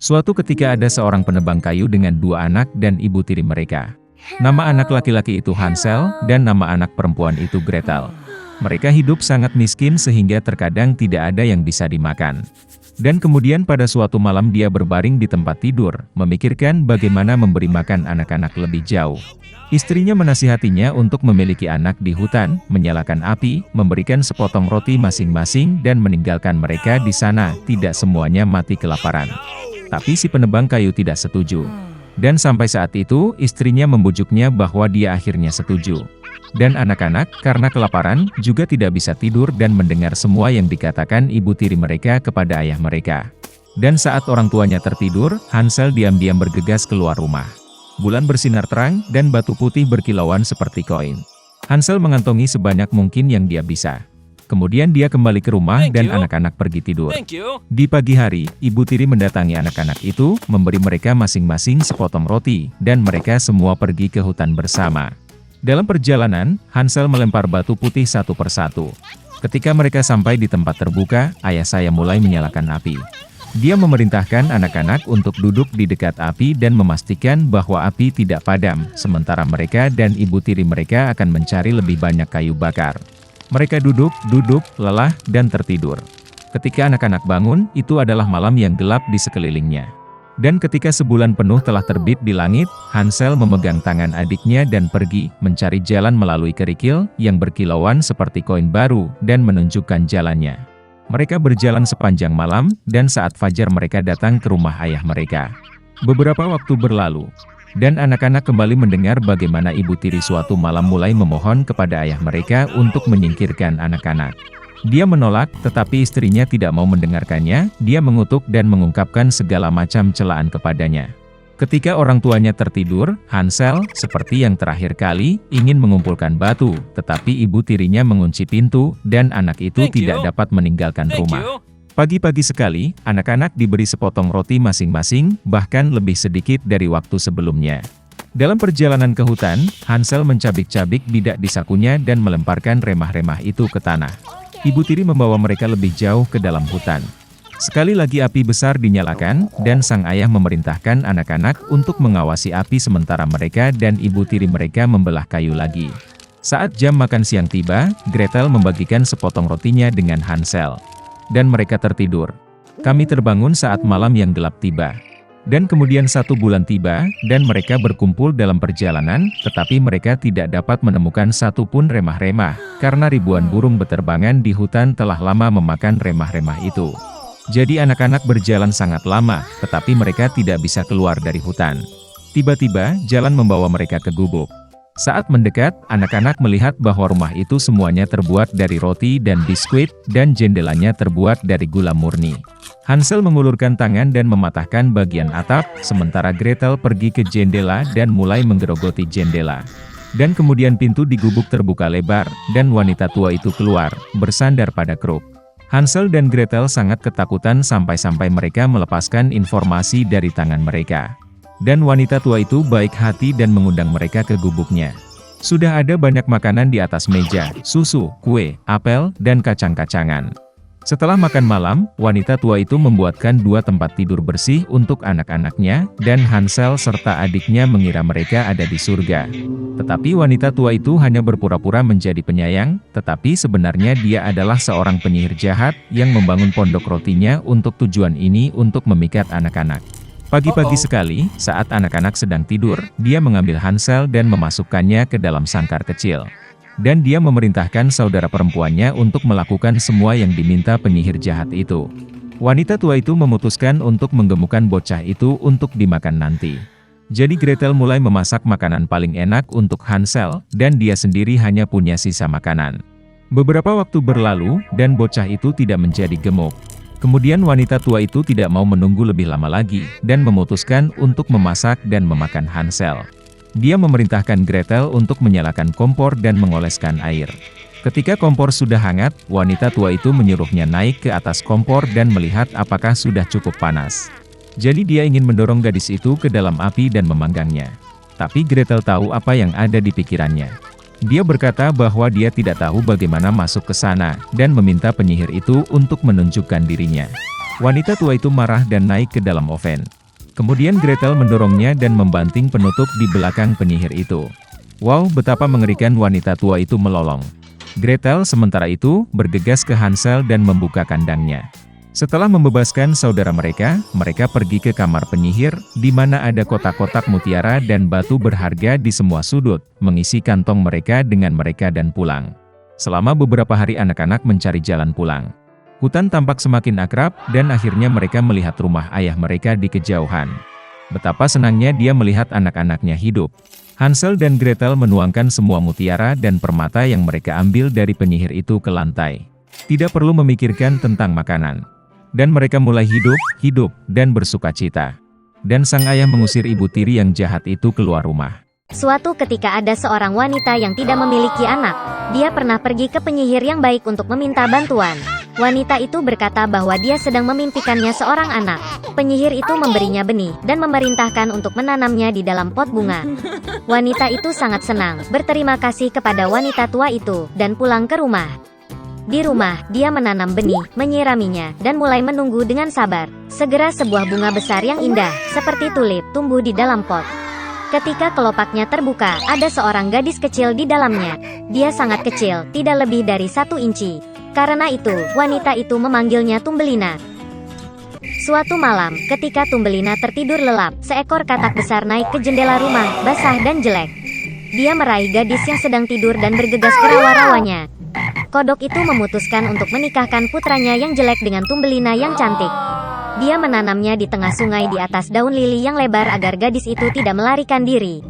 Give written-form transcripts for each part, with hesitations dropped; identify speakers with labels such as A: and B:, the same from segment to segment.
A: Suatu ketika ada seorang penebang kayu dengan dua anak dan ibu tiri mereka. Nama anak laki-laki itu Hansel, dan nama anak perempuan itu Gretel. Mereka hidup sangat miskin sehingga terkadang tidak ada yang bisa dimakan. Dan kemudian pada suatu malam dia berbaring di tempat tidur, memikirkan bagaimana memberi makan anak-anak lebih jauh. Istrinya menasihatinya untuk memiliki anak di hutan, menyalakan api, memberikan sepotong roti masing-masing dan meninggalkan mereka di sana, tidak semuanya mati kelaparan. Tapi si penebang kayu tidak setuju. Dan sampai saat itu, istrinya membujuknya bahwa dia akhirnya setuju. Dan anak-anak, karena kelaparan, juga tidak bisa tidur dan mendengar semua yang dikatakan ibu tiri mereka kepada ayah mereka. Dan saat orang tuanya tertidur, Hansel diam-diam bergegas keluar rumah. Bulan bersinar terang, dan batu putih berkilauan seperti koin. Hansel mengantongi sebanyak mungkin yang dia bisa. Kemudian dia kembali ke rumah dan anak-anak pergi tidur. Di pagi hari, ibu tiri mendatangi anak-anak itu, memberi mereka masing-masing sepotong roti, dan mereka semua pergi ke hutan bersama. Dalam perjalanan, Hansel melempar batu putih satu persatu. Ketika mereka sampai di tempat terbuka, ayah saya mulai menyalakan api. Dia memerintahkan anak-anak untuk duduk di dekat api dan memastikan bahwa api tidak padam, sementara mereka dan ibu tiri mereka akan mencari lebih banyak kayu bakar. Mereka duduk, lelah, dan tertidur. Ketika anak-anak bangun, itu adalah malam yang gelap di sekelilingnya. Dan ketika sebulan penuh telah terbit di langit, Hansel memegang tangan adiknya dan pergi, mencari jalan melalui kerikil, yang berkilauan seperti koin baru, dan menunjukkan jalannya. Mereka berjalan sepanjang malam, dan saat fajar mereka datang ke rumah ayah mereka. Beberapa waktu berlalu. Dan anak-anak kembali mendengar bagaimana ibu tiri suatu malam mulai memohon kepada ayah mereka untuk menyingkirkan anak-anak. Dia menolak, tetapi istrinya tidak mau mendengarkannya, dia mengutuk dan mengungkapkan segala macam celaan kepadanya. Ketika orang tuanya tertidur, Hansel, seperti yang terakhir kali, ingin mengumpulkan batu, tetapi ibu tirinya mengunci pintu, dan anak itu tidak dapat meninggalkan rumah. Pagi-pagi sekali, anak-anak diberi sepotong roti masing-masing, bahkan lebih sedikit dari waktu sebelumnya. Dalam perjalanan ke hutan, Hansel mencabik-cabik bidak di sakunya dan melemparkan remah-remah itu ke tanah. Ibu tiri membawa mereka lebih jauh ke dalam hutan. Sekali lagi api besar dinyalakan, dan sang ayah memerintahkan anak-anak untuk mengawasi api sementara mereka dan ibu tiri mereka membelah kayu lagi. Saat jam makan siang tiba, Gretel membagikan sepotong rotinya dengan Hansel. Dan mereka tertidur. Kami terbangun saat malam yang gelap tiba. Dan kemudian 1 bulan tiba, dan mereka berkumpul dalam perjalanan, tetapi mereka tidak dapat menemukan satu pun remah-remah, karena ribuan burung beterbangan di hutan telah lama memakan remah-remah itu. Jadi anak-anak berjalan sangat lama, tetapi mereka tidak bisa keluar dari hutan. Tiba-tiba, jalan membawa mereka ke gubuk. Saat mendekat, anak-anak melihat bahwa rumah itu semuanya terbuat dari roti dan biskuit, dan jendelanya terbuat dari gula murni. Hansel mengulurkan tangan dan mematahkan bagian atap, sementara Gretel pergi ke jendela dan mulai menggerogoti jendela. Dan kemudian pintu di gubuk terbuka lebar, dan wanita tua itu keluar, bersandar pada kruk. Hansel dan Gretel sangat ketakutan sampai-sampai mereka melepaskan informasi dari tangan mereka. Dan wanita tua itu baik hati dan mengundang mereka ke gubuknya. Sudah ada banyak makanan di atas meja, susu, kue, apel, dan kacang-kacangan. Setelah makan malam, wanita tua itu membuatkan 2 tempat tidur bersih untuk anak-anaknya, dan Hansel serta adiknya mengira mereka ada di surga. Tetapi wanita tua itu hanya berpura-pura menjadi penyayang, tetapi sebenarnya dia adalah seorang penyihir jahat yang membangun pondok rotinya untuk tujuan ini untuk memikat anak-anak. Pagi-pagi sekali, saat anak-anak sedang tidur, dia mengambil Hansel dan memasukkannya ke dalam sangkar kecil. Dan dia memerintahkan saudara perempuannya untuk melakukan semua yang diminta penyihir jahat itu. Wanita tua itu memutuskan untuk menggemukkan bocah itu untuk dimakan nanti. Jadi Gretel mulai memasak makanan paling enak untuk Hansel, dan dia sendiri hanya punya sisa makanan. Beberapa waktu berlalu, dan bocah itu tidak menjadi gemuk. Kemudian wanita tua itu tidak mau menunggu lebih lama lagi, dan memutuskan untuk memasak dan memakan Hansel. Dia memerintahkan Gretel untuk menyalakan kompor dan mengoleskan air. Ketika kompor sudah hangat, wanita tua itu menyuruhnya naik ke atas kompor dan melihat apakah sudah cukup panas. Jadi dia ingin mendorong gadis itu ke dalam api dan memanggangnya. Tapi Gretel tahu apa yang ada di pikirannya. Dia berkata bahwa dia tidak tahu bagaimana masuk ke sana, dan meminta penyihir itu untuk menunjukkan dirinya. Wanita tua itu marah dan naik ke dalam oven. Kemudian Gretel mendorongnya dan membanting penutup di belakang penyihir itu. Wow, betapa mengerikan wanita tua itu melolong. Gretel sementara itu bergegas ke Hansel dan membuka kandangnya. Setelah membebaskan saudara mereka pergi ke kamar penyihir, di mana ada kotak-kotak mutiara dan batu berharga di semua sudut, mengisi kantong mereka dengan mereka dan pulang. Selama beberapa hari anak-anak mencari jalan pulang. Hutan tampak semakin akrab, dan akhirnya mereka melihat rumah ayah mereka di kejauhan. Betapa senangnya dia melihat anak-anaknya hidup. Hansel dan Gretel menuangkan semua mutiara dan permata yang mereka ambil dari penyihir itu ke lantai. Tidak perlu memikirkan tentang makanan. Dan mereka mulai hidup, dan bersukacita. Dan sang ayah mengusir ibu tiri yang jahat itu keluar rumah.
B: Suatu ketika ada seorang wanita yang tidak memiliki anak. Dia pernah pergi ke penyihir yang baik untuk meminta bantuan. Wanita itu berkata bahwa dia sedang memimpikannya seorang anak. Penyihir itu memberinya benih, dan memerintahkan untuk menanamnya di dalam pot bunga. Wanita itu sangat senang, berterima kasih kepada wanita tua itu, dan pulang ke rumah. Di rumah, dia menanam benih, menyiraminya, dan mulai menunggu dengan sabar. Segera sebuah bunga besar yang indah, seperti tulip, tumbuh di dalam pot. Ketika kelopaknya terbuka, ada seorang gadis kecil di dalamnya. Dia sangat kecil, tidak lebih dari 1 inci. Karena itu, wanita itu memanggilnya Thumbelina. Suatu malam, ketika Thumbelina tertidur lelap, seekor katak besar naik ke jendela rumah, basah dan jelek. Dia meraih gadis yang sedang tidur dan bergegas ke rawa-rawanya. Kodok itu memutuskan untuk menikahkan putranya yang jelek dengan Thumbelina yang cantik. Dia menanamnya di tengah sungai di atas daun lili yang lebar agar gadis itu tidak melarikan diri.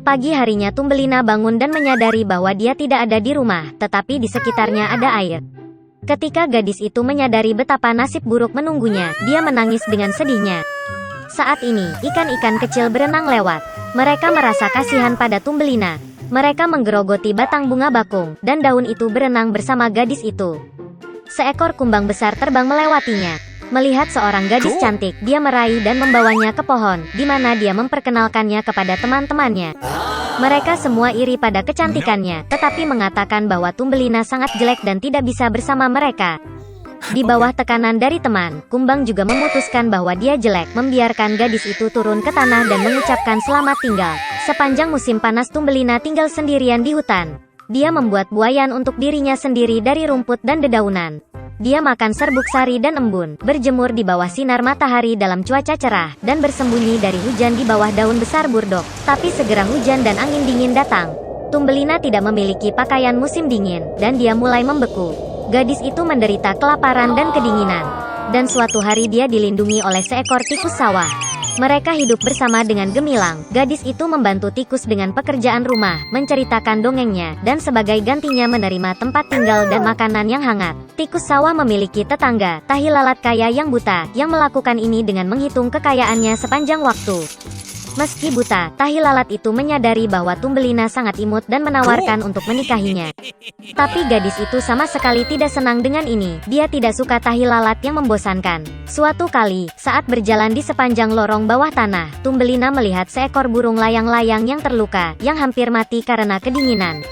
B: Pagi harinya Thumbelina bangun dan menyadari bahwa dia tidak ada di rumah, tetapi di sekitarnya ada air. Ketika gadis itu menyadari betapa nasib buruk menunggunya, dia menangis dengan sedihnya. Saat ini, ikan-ikan kecil berenang lewat. Mereka merasa kasihan pada Thumbelina. Mereka menggerogoti batang bunga bakung, dan daun itu berenang bersama gadis itu. Seekor kumbang besar terbang melewatinya. Melihat seorang gadis cantik, dia meraih dan membawanya ke pohon, di mana dia memperkenalkannya kepada teman-temannya. Mereka semua iri pada kecantikannya, tetapi mengatakan bahwa Thumbelina sangat jelek dan tidak bisa bersama mereka. Di bawah tekanan dari teman, kumbang juga memutuskan bahwa dia jelek, membiarkan gadis itu turun ke tanah dan mengucapkan selamat tinggal. Sepanjang musim panas Thumbelina tinggal sendirian di hutan. Dia membuat buayan untuk dirinya sendiri dari rumput dan dedaunan. Dia makan serbuk sari dan embun, berjemur di bawah sinar matahari dalam cuaca cerah, dan bersembunyi dari hujan di bawah daun besar burdok. Tapi segera hujan dan angin dingin datang. Thumbelina tidak memiliki pakaian musim dingin, dan dia mulai membeku. Gadis itu menderita kelaparan dan kedinginan. Dan suatu hari dia dilindungi oleh seekor tikus sawah. Mereka hidup bersama dengan gemilang. Gadis itu membantu tikus dengan pekerjaan rumah, menceritakan dongengnya, dan sebagai gantinya menerima tempat tinggal dan makanan yang hangat. Tikus sawah memiliki tetangga, tahi lalat kaya yang buta, yang melakukan ini dengan menghitung kekayaannya sepanjang waktu. Meski buta, tahi lalat itu menyadari bahwa Thumbelina sangat imut dan menawarkan untuk menikahinya. Tapi gadis itu sama sekali tidak senang dengan ini. Dia tidak suka tahi lalat yang membosankan. Suatu kali, saat berjalan di sepanjang lorong bawah tanah, Thumbelina melihat seekor burung layang-layang yang terluka, yang hampir mati karena kedinginan.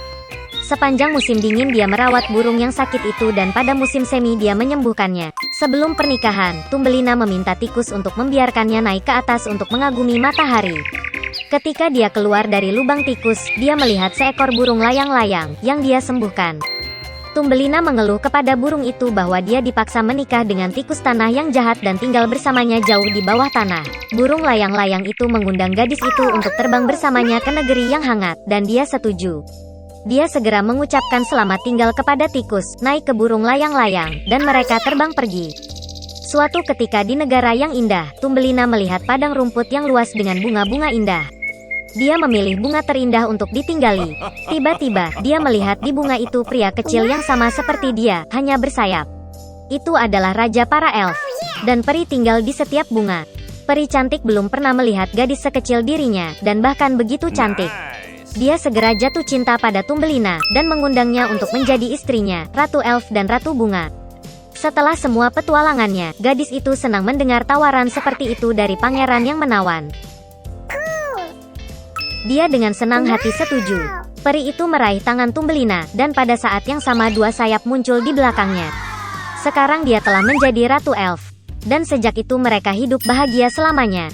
B: Sepanjang musim dingin dia merawat burung yang sakit itu dan pada musim semi dia menyembuhkannya. Sebelum pernikahan, Thumbelina meminta tikus untuk membiarkannya naik ke atas untuk mengagumi matahari. Ketika dia keluar dari lubang tikus, dia melihat seekor burung layang-layang yang dia sembuhkan. Thumbelina mengeluh kepada burung itu bahwa dia dipaksa menikah dengan tikus tanah yang jahat dan tinggal bersamanya jauh di bawah tanah. Burung layang-layang itu mengundang gadis itu untuk terbang bersamanya ke negeri yang hangat, dan dia setuju. Dia segera mengucapkan selamat tinggal kepada tikus, naik ke burung layang-layang, dan mereka terbang pergi. Suatu ketika di negara yang indah, Thumbelina melihat padang rumput yang luas dengan bunga-bunga indah. Dia memilih bunga terindah untuk ditinggali. Tiba-tiba, dia melihat di bunga itu pria kecil yang sama seperti dia, hanya bersayap. Itu adalah raja para elf, dan peri tinggal di setiap bunga. Peri cantik belum pernah melihat gadis sekecil dirinya, dan bahkan begitu cantik. Dia segera jatuh cinta pada Thumbelina, dan mengundangnya untuk menjadi istrinya, Ratu Elf dan Ratu Bunga. Setelah semua petualangannya, gadis itu senang mendengar tawaran seperti itu dari pangeran yang menawan. Dia dengan senang hati setuju. Peri itu meraih tangan Thumbelina, dan pada saat yang sama dua sayap muncul di belakangnya. Sekarang dia telah menjadi Ratu Elf. Dan sejak itu mereka hidup bahagia selamanya.